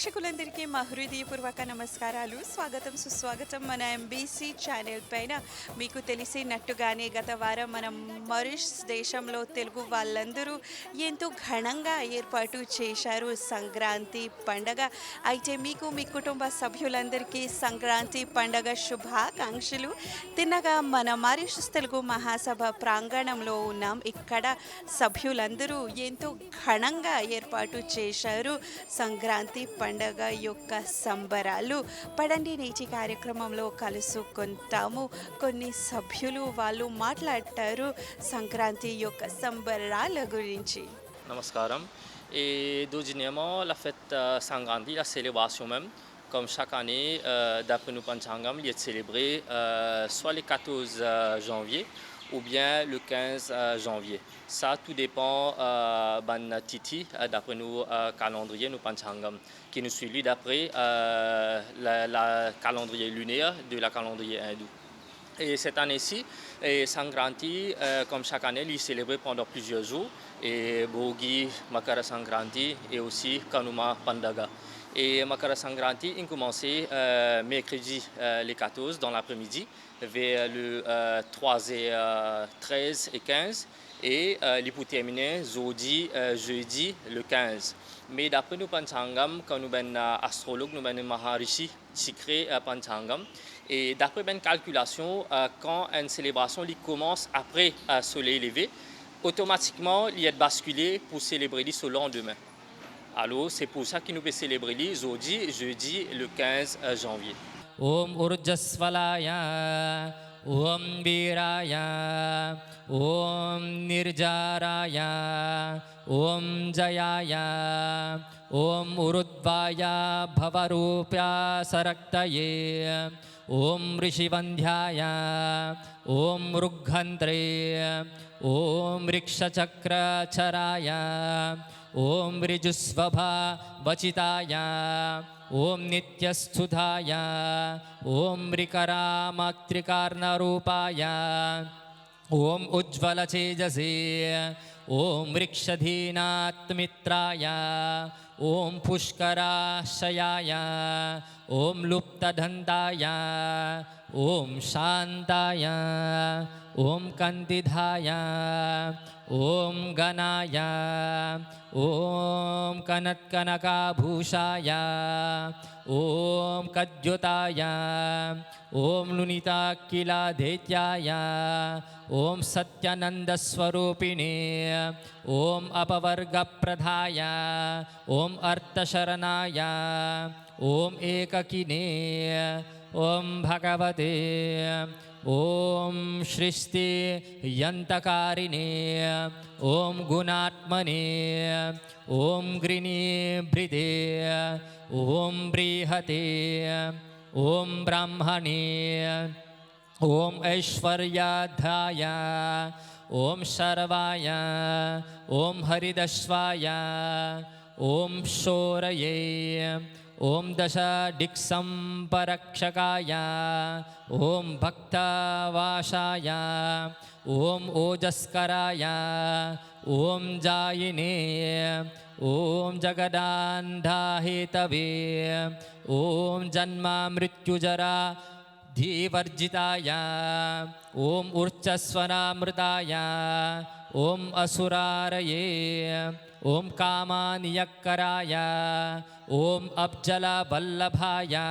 ప్రేక్షకులందరికీ మా హృదయపూర్వక నమస్కారాలు. స్వాగతం, సుస్వాగతం మన ఎంబీసీ ఛానల్ పైన. మీకు తెలిసినట్టుగానే గత వారం మనం మారిషస్ దేశంలో తెలుగు వాళ్ళందరూ ఎంతో ఘనంగా ఏర్పాటు చేశారు సంక్రాంతి పండగ. అయితే మీకు మీ కుటుంబ సభ్యులందరికీ సంక్రాంతి పండగ శుభాకాంక్షలు. తిన్నగా మన మారిషస్ తెలుగు మహాసభ ప్రాంగణంలో ఉన్నాం. ఇక్కడ సభ్యులందరూ ఎంతో ఘనంగా ఏర్పాటు చేశారు సంక్రాంతి పండగ యొక్క సంబరాలు. పడండి నేటి కార్యక్రమంలో కలుసుకుంటాము. కొన్ని సభ్యులు వాళ్ళు మాట్లాడతారు సంక్రాంతి యొక్క సంబరాల గురించి. Namaskaram. Et deuxièmement, la fête Sangrandi, la célébration même, comme chaque année, d'après nous Panchangam, il est célébré soit le 14 janvier ou bien le 15 janvier. Ça, tout dépend ban Titi, d'après nous calendrier, nous Panchangam, qui nous suit lui d'après la calendrier lunaire de la calendrier hindou. Et cette année-ci, Sangranti, comme chaque année, il est célébré pendant plusieurs jours. Et Bogi, Makara Sangranti et aussi Kanuma Pandaga. Et Makara Sangranti, il commençait mercredi les 14 dans l'après-midi, vers le 3 et 13 et 15. Et il pour terminer jeudi le 15. Mais d'après nous Panchangam, quand nous sommes astrologues, nous sommes Maharishi, Chikre Panchangam. Et d'après une calculation, quand une célébration commence après soleil levé, automatiquement, il y a basculé pour célébrer le lendemain. Alors, c'est pour ça qu'il nous peut célébrer jeudi le 15 janvier. Om Urjasvalaya, Om Viraya, Om Nirjaraya, Om Jayaya, Om Urudvaya Bhavarupya Saraktaye, Om Rishivandhyaya, Om Rughantre, Om Rikshachakra Charaya, Om Rijusvabha Vachitaya, Om Nityasthudhaya, Om Rikaramaktrikarnarupaya, Om Ujjvala Chejase, Om Rikshadhinatmitraya, Om Pushkarashayaya, Om Luptadhantaya, Om Shantaya, Om Kantidhaya, Om Ganaya, Om Kanatkanakabhushaya, Om Kadyutaya, Om Lunitakiladhetyaya, Om Satyanandaswarupine, Om Apavargapradhaya, Om Arthasharanaya, Om Ekakine, Om Bhagavate, Om Shristi Yantakarine, Om Gunatmane, Om Grini Bride, Om Brihate, Om Brahmane, Om Aishwaryadhaya, Om Sharvaya, Om Haridashvaya, Om Shoraye, Om Dasha Diksamparakshakaya, Om Bhaktavashaya, Om Ojaskaraya, Om Jayine, Om Jagadandhahetave, Om Janma Mrityujara Dhivarjitaya, Om Urchasvanamritaya, Om Asuraraye, Om Kamaniyakkaraya, Om Abjala Vallabhaya,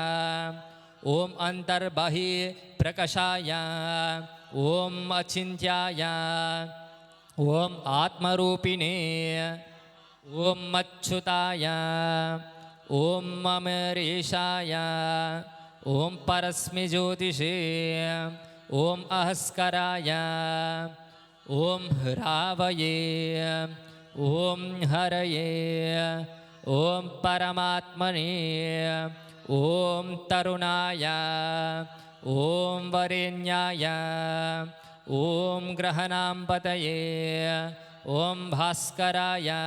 Om Antarbahi Prakashaya, Om Achintyaya, Om Atmarupine, Om Machyutaya, Om Amareshaya, Om Parasmi Jyotishe, Om Ahaskaraya, Om Ravaye, Om Haraye, Om Paramatmane, Om Tarunaya, Om Varenyaya, Om Grahanampataye, Om Bhaskaraya,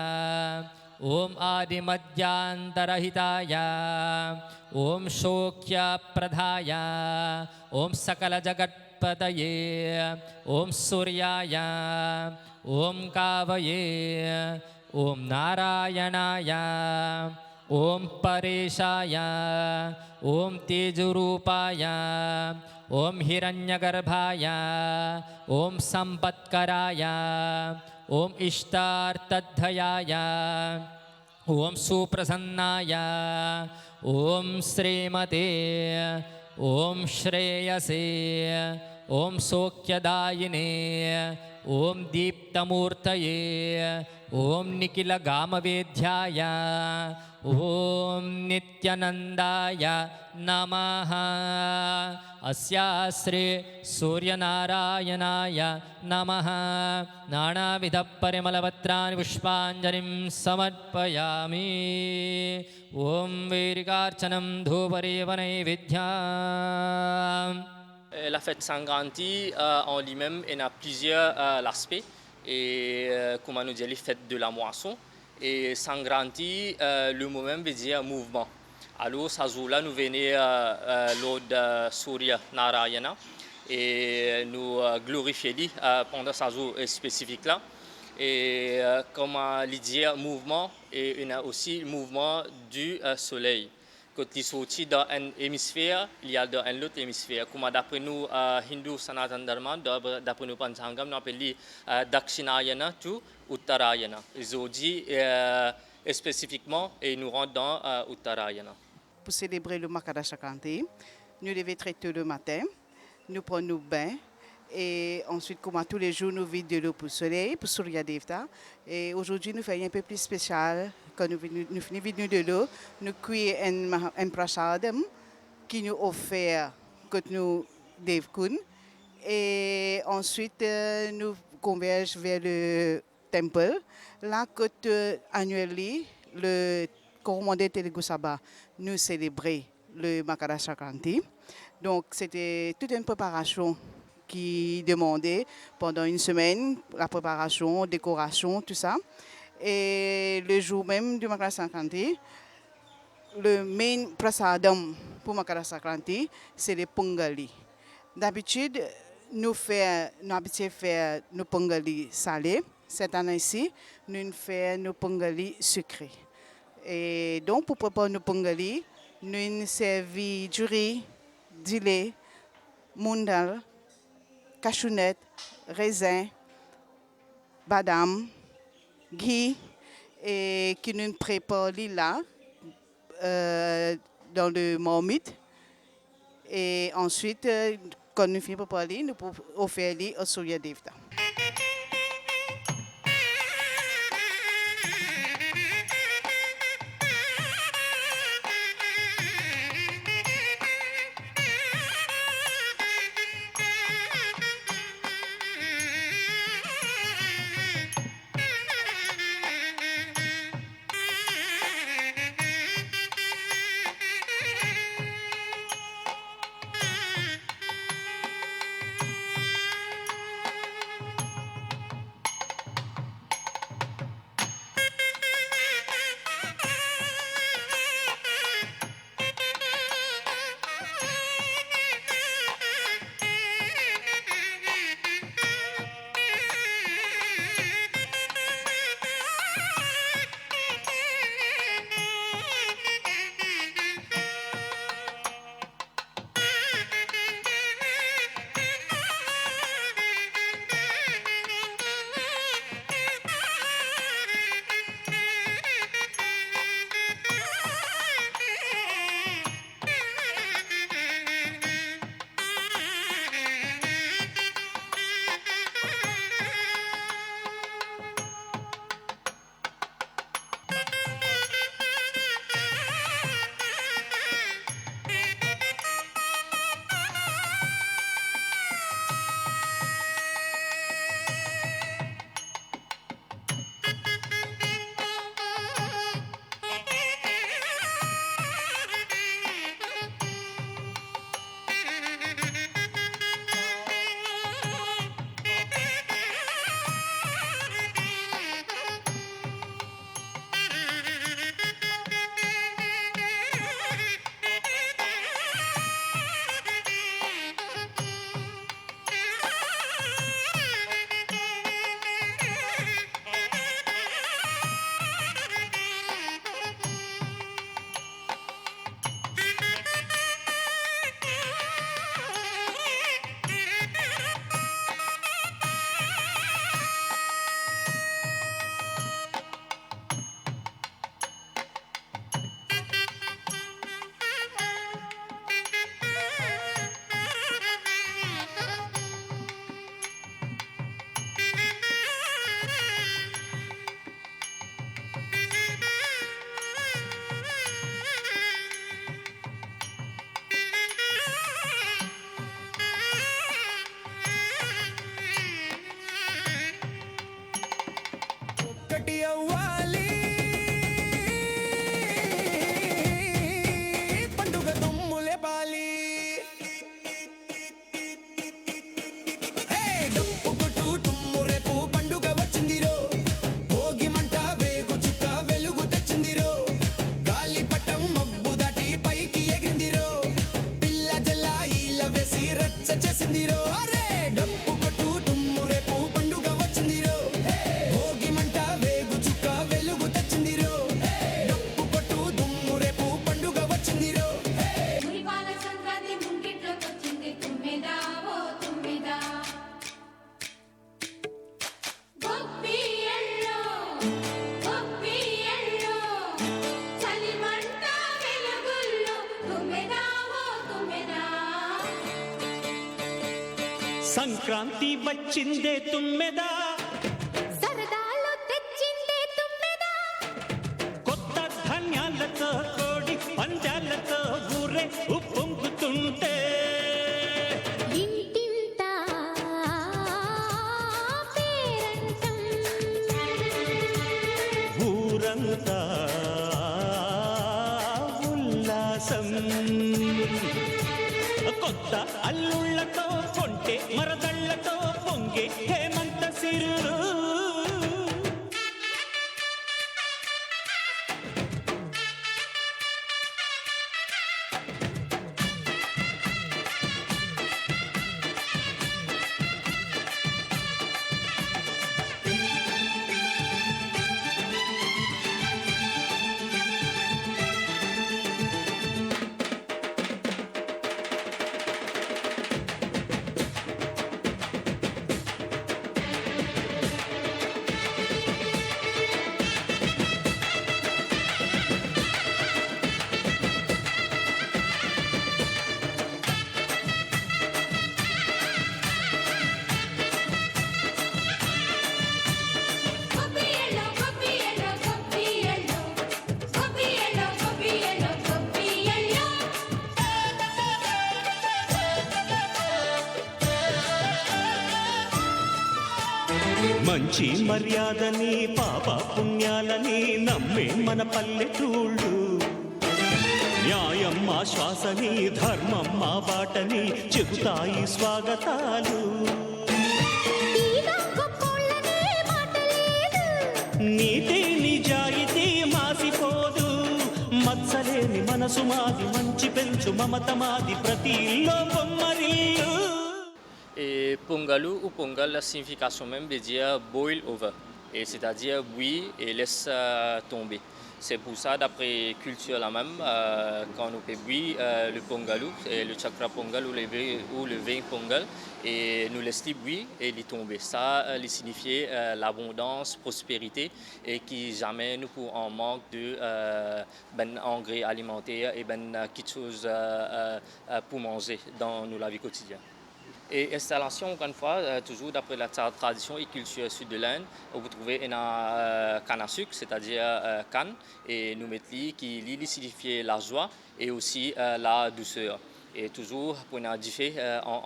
Om Adimadyantarahitaya, Om Shokya Pradhaya, Om Sakala Jagatpataye, Om Suryaya, Om Kavaye, Om Narayana, ॐ परेशाय ॐ तेजरूपाय ॐ हिरण्यगर्भाय ॐ सम्पत्कराय ॐ इष्टार्थधयाय ॐ सुप्रसन्नाय ॐ श्रीमते ॐ श्रेयसे ॐ सौख्यदायिने ॐ दीप्तमूर्तये ॐ निखिलगामवेद्याय ॐ नित्यानन्दाय नमः अस्याश्रे सूर्यनारायणाय नमः नानाविधपरिमलपत्राणि पुष्पाञ्जलिं समर्पयामि ॐ वैरिकार्चनं धूपरेवनैवेद्याम्. La fête Sangranti en lui-même elle a plusieurs aspects et comment nous dire les fêtes de la moisson et Sangranti le mot même veut dire mouvement. Alors ça jour-là nous venons l'ode Surya Narayana et nous glorifier lui pendant ce jour spécifique là et comment il dit mouvement et il y a aussi le mouvement du soleil. Quand il sortit dans un hémisphère, il y a dans un autre hémisphère. Comme d'après nous, Hindu Sanatan Dharma, d'après nous Panchangam, nous appelons Dakshinayana to Uttarayana. Ils ont dit spécifiquement et nous rentrons dans Uttarayana. Pour célébrer le Makara Sankranti, nous devons traiter le matin, nous prenons nos bains et ensuite, comme tous les jours, nous vidons de l'eau pour le soleil, pour Surya Devta. Et aujourd'hui, nous faisons un peu plus spécial. Quand nous finissons vider de l'eau, nous cueillons un prasadam qui nous offre que nous devons. Et ensuite, nous convergeons vers le temple. Là, annuellement, le commandant Telugu Sabha nous célébrait le Makara Sankranti. Donc, c'était toute une préparation qui demandait pendant une semaine la préparation, décoration, tout ça. Et le jour même du Makara Sankranti, le main prasadam pour Makara Sankranti, c'est le pongali. D'habitude, nous habituons faire nos pongali salés. Cette année-ci, nous faisons nos pongali sucrés. Et donc, pour préparer nos pongali, nous servons du riz, du lait, mundal, cachounette, raisin, badam, ghee, et qui nous prépare là dans le marmite. Et ensuite, quand nous finissons par préparer, nous pouvons offrir au Surya Devta. ఒక్కటి అవ్వాలి పండుగ దుమ్ములే పాలి డప్పు కొట్టు తుమ్ము రేపు పండుగ వచ్చిందిరో భోగి మంట వేగు చుక్క వెలుగు తెచ్చిందిరో గాలి పట్టం మబ్బు దాటి పైకి ఎగిందిరో పిల్ల జల్ల ఈల వేసి రచ్చ చేసిందిరో అరే డప్పు కొట్టు తుమ్ము రేపు పండుగ వచ్చిందిరో భోగి మంట వేగు చుక్క వెలుగు తెచ్చిందిరో డప్పు కొట్టు దుమ్ము రేపు పండుగ వచ్చిందిరో మురిపాల సంక్రాంతి ముంగిట్లోకొచ్చింది తుమ్మెదా ఓ తుమ్మెదా గొప్పియల్లో చలిమంట వెలుగుల్లో తుమ్మెదా ఓ తుమ్మెదా సంక్రాంతి వచ్చిందే తుమ్మెదా సరదాలు తెచ్చిందే తుమ్మెదా కొత్త ధాన్యాలతో కోడి పందాలతో ఊరే ఉప్పొంగుతుంటే ఇంటింటా పేరంటం ఊరంతా ఉల్లాసం కొత్త అల్లుళ్ళతో కొంటే మరదళ్ళతో పొంగే హేమంత సిరులు గొప్పియల్లో గొప్పియల్లో గొప్పియల్లో గొప్పియల్లో గొప్పియల్లో గొప్పియల్లో మంచి మర్యాదని పాప పుణ్యాలని నమ్మే మన పల్లెటూళ్ళు న్యాయం మా శ్వాసని ధర్మం మా బాటని చెబుతాయి స్వాగతాలు తీరా గొప్పోళ్ళనే మాట లేదు నీతి నిజాయితీ మాసిపోదు మత్సలేని మనసు మాది మంచి పెంచు మమత మాది ప్రతి ఇల్లో Bommarillu Et Pongalu ou Pongal, la signification même veut dire boil over, et c'est-à-dire bouillir et laisse tomber. C'est pour ça, d'après culture la même, quand on peut bouillir le Pongalu, le chakra Pongal ou le vin Pongal, et nous laisse bouillir et les tomber. Ça signifie l'abondance, prospérité, et qui jamais nous pour en manque de engrais alimentaires et quelque chose pour manger dans la vie quotidienne. Et installation, encore une fois, toujours d'après la tradition et culture sud de l'Inde, vous trouvez une canne à sucre, c'est-à-dire canne, et nous mettons qui signifie la joie et aussi la douceur. Et toujours pour nous differ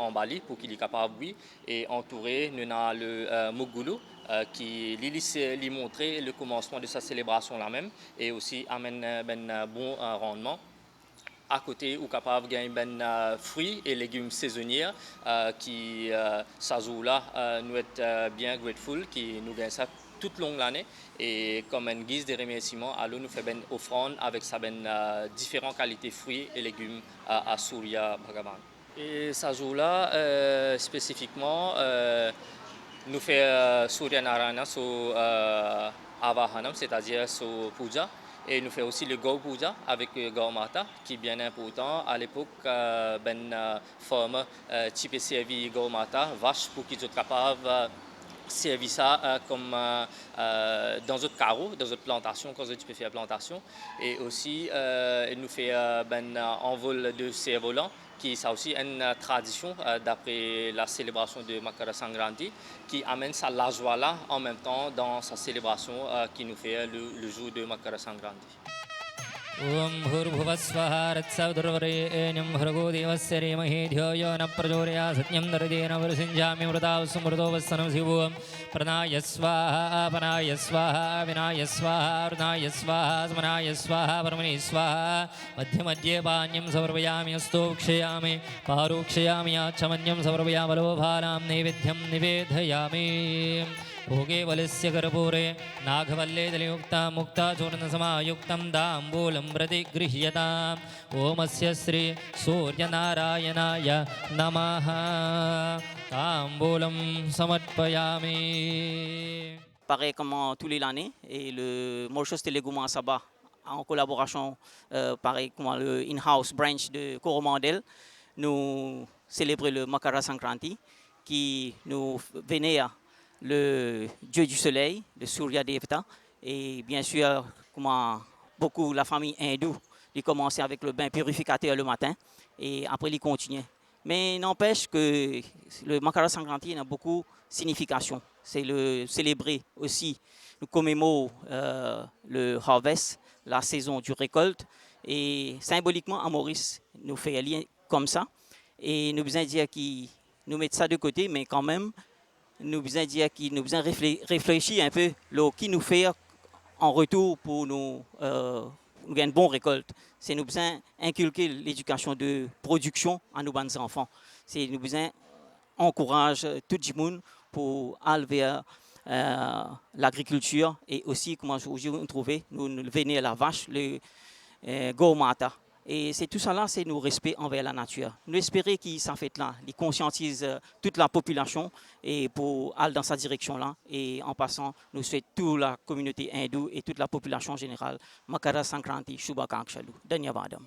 en Bali pour qu'il est capable de et entouré, nous avons le Mogulu qui lui montrer le commencement de sa célébration là même et aussi amène un bon rendement. À côté, ou capable de gagner fruits et légumes saisonniers qui, ça joue là, nous être bien grateful, qui nous gagne ça toute longue l'année. Et comme une guise de remerciement, alors nous fait une offrande avec ça différentes qualités fruits et légumes à Surya Bhagavan. Et ça joue là, spécifiquement, nous fait Surya Narayana sur Avahanam, c'est-à-dire sur Puja. Et nous fait aussi le Gau Puja avec Gau Mata, qui est bien important. À l'époque, forme tu peux servir Gau Mata, vache, pour qu'ils soient capables de servir ça comme dans d'autres carreaux, dans d'autres plantations, quand tu peux faire plantation. Et aussi, il nous fait un vol de cerf-volant, qui est aussi une tradition d'après la célébration de Makara Sankranti, qui amène ça la joie là en même temps dans sa célébration qui nous fait le jour de Makara Sankranti. ఓం భూర్భువస్వః రత్సవితుర్వరేణ్యం భర్గో దేవస్య ధీమహి ధియో యో న ప్రచోదయాత్ సత్యం దర్దేన వరుసింజామి మృతావ్ సుమృతో వస్తనం శివోం ప్రణాయ స్వాహా అపనాయ స్వాహా వినాయ స్వాహా అరుణాయ స్వాహా స్మనాయ స్వాహా పరమణి స్వాహా మధ్య మధ్యే పాణ్యం సమర్పయామి హస్తో క్షయామి పారోక్షయామి యాచ్చమన్యం సమర్పయామి బలోభానాం నైవేద్యం నివేదయామి భోగే వలస్య కర్పూరే నాగవల్లే దలియుక్తా ముక్తా చూర్ణసమాయుక్తం దాంబూలం ప్రతిగృహ్యతాం ఓమస్య శ్రీ సూర్యనారాయణాయ నమః తాంబూలం సమర్పయామి. Pareil comme tous les années, et le Mauritius Telugu Mahasabha en collaboration, pareil comme le in-house branch de Coromandel, nous célébrons le Makara Sankranti qui nous vénère le dieu du soleil, le Surya Devta, et bien sûr, comme beaucoup la famille hindoue, ils commençaient avec le bain purificateur le matin et après ils continuaient. Mais n'empêche que le Makara Sankranti a beaucoup de signification. C'est le célébrer aussi. Nous commémorons le harvest, la saison du récolte, et symboliquement à Maurice, nous fait un lien comme ça. Et nous besoin dire qu'ils nous mettent ça de côté, mais quand même, nous besoin dire qu'ils nous besoin réfléchir un peu le qui nous fait en retour pour nous gagner une bonne récolte. C'est nous besoin inculquer l'éducation de production à nos bonnes enfants. C'est nous besoin encourager tout le monde pour aller vers l'agriculture et aussi comment aujourd'hui on trouve nous venir la vache le Gaumata. Et c'est tout ça là, c'est nos respect envers la nature. Nous espérons qu'ils s'en fait là, ils conscientisent toute la population et pour aller dans cette direction-là. Et en passant, nous souhaitons toute la communauté hindoue et toute la population générale Makara Sankranti Shubhakankshalu. Dhanyavadam.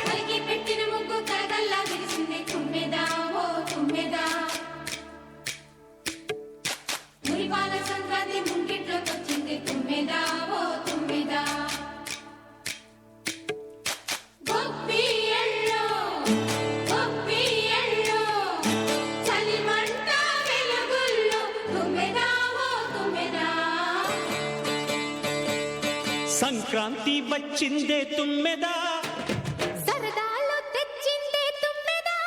పైకి పెట్టిన ముగ్గు కరగల్లా విరిసింది తుమ్మెదా ఓ తుమ్మెదా మురిపాల సంక్రాంతి ముంగిట్లోకొచ్చింది తుమ్మెదా ఓ తుమ్మెదా గొప్పియల్లో చలిమంట వెలుగుల్లో తుమ్మెదా ఓ తుమ్మెదా సంక్రాంతి వచ్చిందే తుమ్మెదా సరదాలు తెచ్చిందే తుమ్మెదా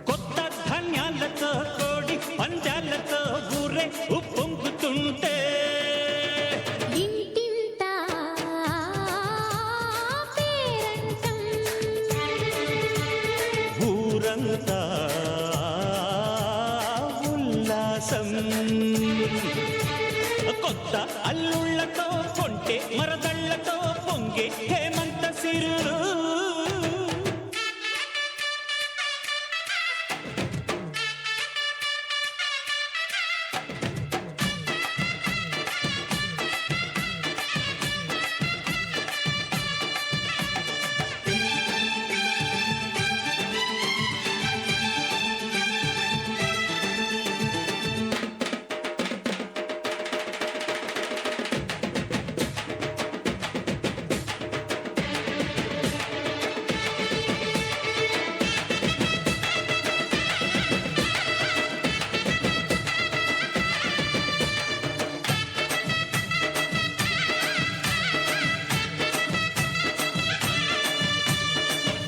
కొత్త ధాన్యాలతో కోడి పందాలతో ఊరే ఉప్పొంగుతుంటే ఇంటింటా పేరంటం ఊరంతా ఉల్లాసం కొత్త అల్లుళ్ళతో కొంటే మరదళ్ళతో పొంగే హేమంత సిరులు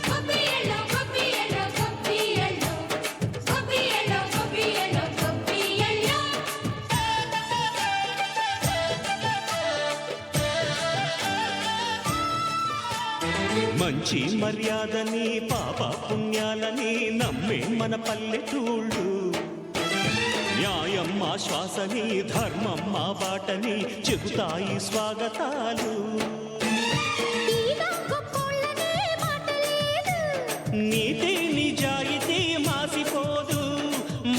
గొప్పియల్లో గొప్పియల్లో గొప్పియల్లో గొప్పియల్లో గొప్పియల్లో గొప్పియల్లో మంచి మర్యాదని పాప పుణ్యాలని నమ్మే మన పల్లెటూళ్ళు న్యాయం మా శ్వాసని ధర్మం మా బాటని చెబుతాయి స్వాగతాలు తీరా గొప్పోళ్ళనే మాట లేదు నీతి నిజాయితీ మాసిపోదు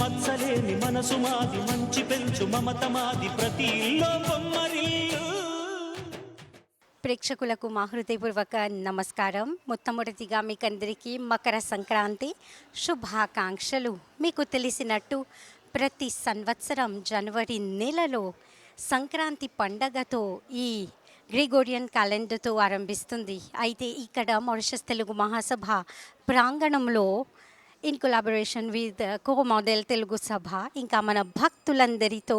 మత్సలేని మనసు మాది మంచి పెంచు మమత మాది ప్రతి ఇల్లో బొమ్మరిల్లు ప్రేక్షకులకు మా హృదయపూర్వక నమస్కారం. మొట్టమొదటిగా మీకందరికీ మకర సంక్రాంతి శుభాకాంక్షలు. మీకు తెలిసినట్టు ప్రతి సంవత్సరం జనవరి నెలలో సంక్రాంతి పండగతో ఈ గ్రిగోరియన్ క్యాలెండర్తో ఆరంభిస్తుంది. అయితే ఇక్కడ మారిషస్ తెలుగు మహాసభ ప్రాంగణంలో in collaboration with co model Telugu సభ ఇంకా మన భక్తులందరితో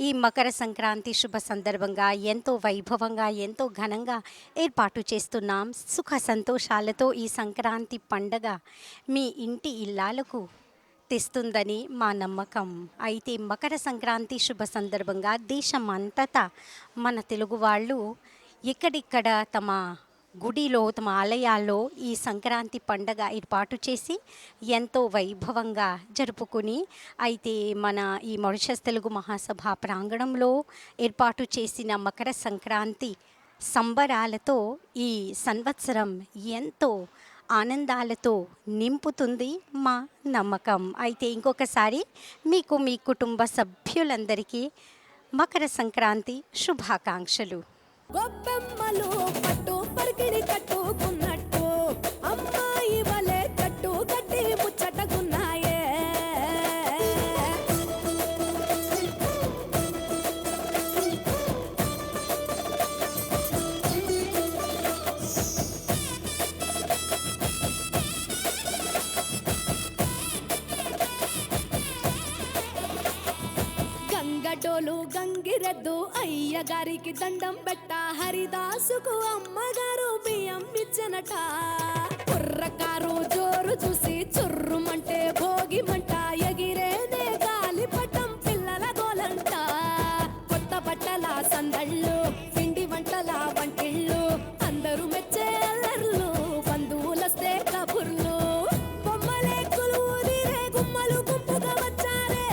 ఈ మకర సంక్రాంతి శుభ సందర్భంగా ఎంతో వైభవంగా ఎంతో ఘనంగా ఏర్పాటు చేస్తున్నాం. సుఖ సంతోషాలతో ఈ సంక్రాంతి పండగ మీ ఇంటి ఇల్లాలకు తెస్తుందని మా నమ్మకం. అయితే మకర సంక్రాంతి శుభ సందర్భంగా దేశం అంతటా మన తెలుగు వాళ్ళు ఎక్కడిక్కడ తమ గుడిలో తమ ఆలయాల్లో ఈ సంక్రాంతి పండగ ఏర్పాటు చేసి ఎంతో వైభవంగా జరుపుకుని అయితే మన ఈ మారిషస్ తెలుగు మహాసభ ప్రాంగణంలో ఏర్పాటు చేసిన మకర సంక్రాంతి సంబరాలతో ఈ సంవత్సరం ఎంతో ఆనందాలతో నింపుతుంది మా నమ్మకం. అయితే ఇంకొకసారి మీకు మీ కుటుంబ సభ్యులందరికీ మకర సంక్రాంతి శుభాకాంక్షలు. గొబ్బెమ్మలు పట్టు పరికిణి కట్టుకున్నట్టు అమ్మాయి వలె కట్టు కట్టి ముచ్చటకున్నాయే. గంగటోలు గంగిరెద్దు అయ్యగారికి దండం పెట్ట హరిదాసుకు అమ్మగారు బియ్యం ఇచ్చనట. కుర్రకారు జోరు చూసి చుర్రుమంటే భోగి మంట ఎగిరేనే గాలిపటం పిల్లల గోలంట. కొత్త బట్టల సందళ్ళు పిండి వంటల వంటిళ్ళు అందరూ మెచ్చే అల్లర్లు బంధువులస్తే కబుర్లు బొమ్మలే కొలువుదిరే గుమ్మలు గుంపుగా వచ్చారే.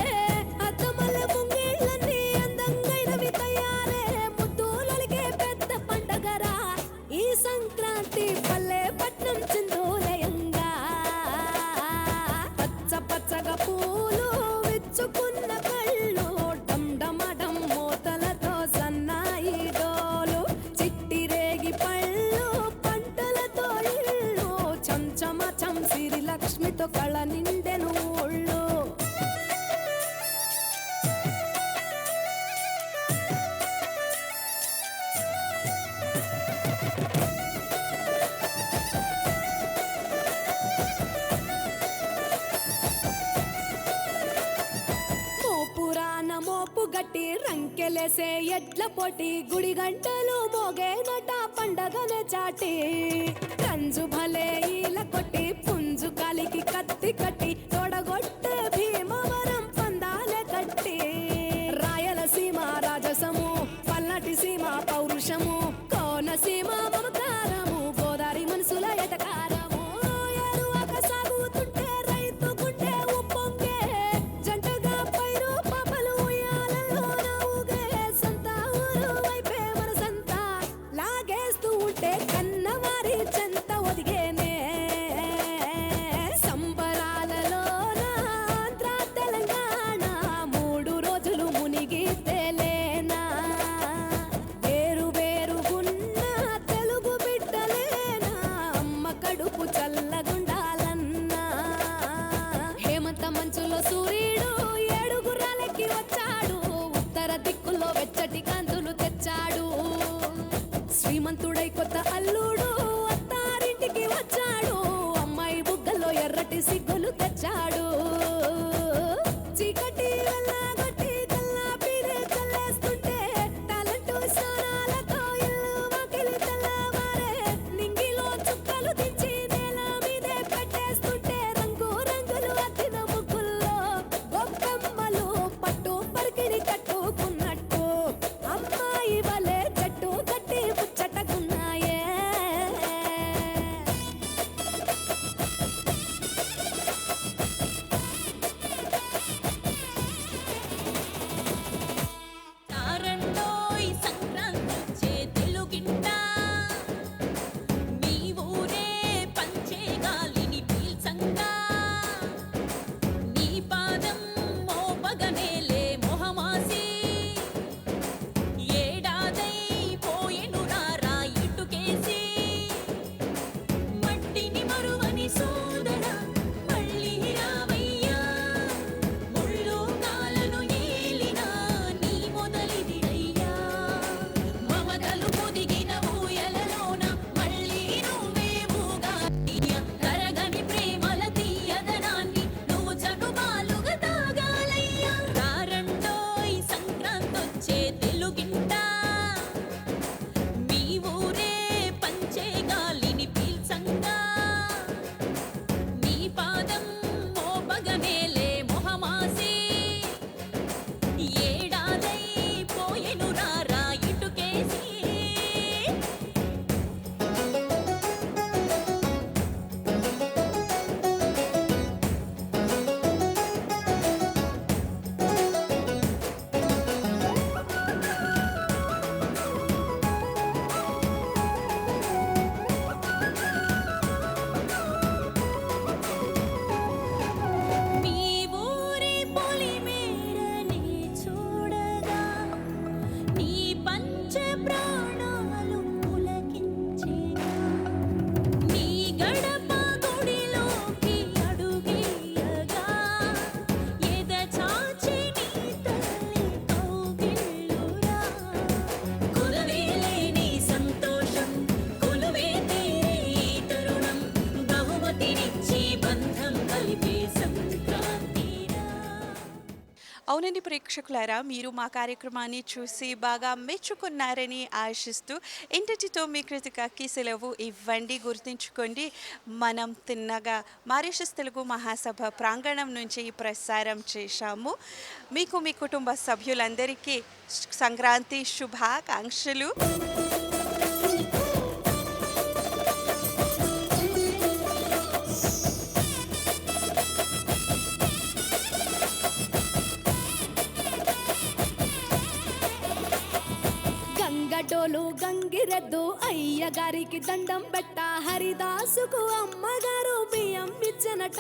అద్దమల్లె ముంగిళ్ళన్నీ అందంగైనవి తయారే. ముద్దులొలికే పెద్ద పండగరా ఈ సంక్రాంతి పల్లె పట్నం చిందోలయంగా. పచ్చ పచ్చగా పూలు విచ్చుకున్న కళ్ళు డమ్ మోతలతో సన్నాయి డోలు చిట్టి రేగి పళ్ళు పంటలతో ఇళ్ళు చంచమ చంసిరి లక్ష్మితో కళ నిండెను ఒళ్ళు. మోపురాన మోపు గట్టి రంకెలేసే ఎడ్ల పోటీ గుడి గంటలు మోగేనట పండగనే చాటి. రంజు భలే ఈల కొట్టి పుంజు కాలికి కత్తి కట్టి తొడగొట్టే భీమవరం పందాలే కట్టి. రాయలసీమ రాజసము పల్నాటి సీమ పౌరుషము కోనసీమ మమకారము గోదారి మనసుల ఎటకారము. ఎరువక సాగుతుంటే రైతు గుండె ఉప్పొంగే జంటగా పైరు పాపలు ఉయ్యాలలో నవ్వుగే. సంత ఊరు వైపే మనసంతా లాగేస్తూ ఉంటే కన్నవారి చెంత ఒదిగేనే. సంబరాలలోన ఆంధ్ర తెలంగాణ 3 రోజులు మునిగి తేలేనా. వేరు వేరుగున్న తెలుగు బిడ్డలేనా అమ్మ కడుపు చల్లగుండాలన్నా. హేమంత మంచులో సూర్యుడు 7 గుర్రాలెక్కి వచ్చాడు. ఉత్తర దిక్కులో వెచ్చటి కాంతులు తెచ్చాడు. శ్రీమంతుడై కొత్త అల్లుడు అత్తారింటికి వచ్చాడు. అమ్మాయి బుగ్గల్లో ఎర్రటి సిగ్గులు తెచ్చాడు. చీకటి వెళ్ళగొట్టి కల్లాపిరే చల్లేస్తుంటే టాలెంట్ స్నానాలతో ఇల్లు వాకిలి తెల్లవారే. నింగిలో చుక్కలు దించి నేల మీదే పెట్టేస్తుంటే రంగు రంగులు అద్దిన ముగ్గుల్లో గొబ్బెమ్మలు పట్టు పరికిణి కట్టుకున్నట్టు అమ్మాయి వలె చెట్టు కట్టి ముచ్చటకున్నాయే. తారండోయ్ సంక్రాంతిచ్చే తెలుగింట మీ ఊరే పంచే గాలిని పీల్చంగా. నీ పాదం మోపగనేలే మొహమాసి వచ్చే ప్రాణాలు పులకించేగా నీ గడప గుడిలోకి అడుగేయగా ఎద చాచి నీ తల్లి కౌగిళ్ళురా కొలవేలేని సంతోషం కొలువే తీరే ఈ తరుణం బహుమతినిచ్చి బంధం కలిపే సంక్రాంతిరా. అవునండి ప్రేక్షకులారా, మీరు మా కార్యక్రమాన్ని చూసి బాగా మెచ్చుకున్నారని ఆశిస్తూ ఇంతటితో మీ కృతికకి సెలవు ఇవ్వండి. గుర్తుంచుకోండి, మనం తిన్నగా మారిషస్ తెలుగు మహాసభ ప్రాంగణం నుంచి ప్రసారం చేశాము. మీకు మీ కుటుంబ సభ్యులందరికీ సంక్రాంతి శుభాకాంక్షలు. గంగటోలు గంగిరెద్దు అయ్యగారికి దండం పెట్ట హరిదాసుకు అమ్మగారు బియ్యం ఇచ్చనట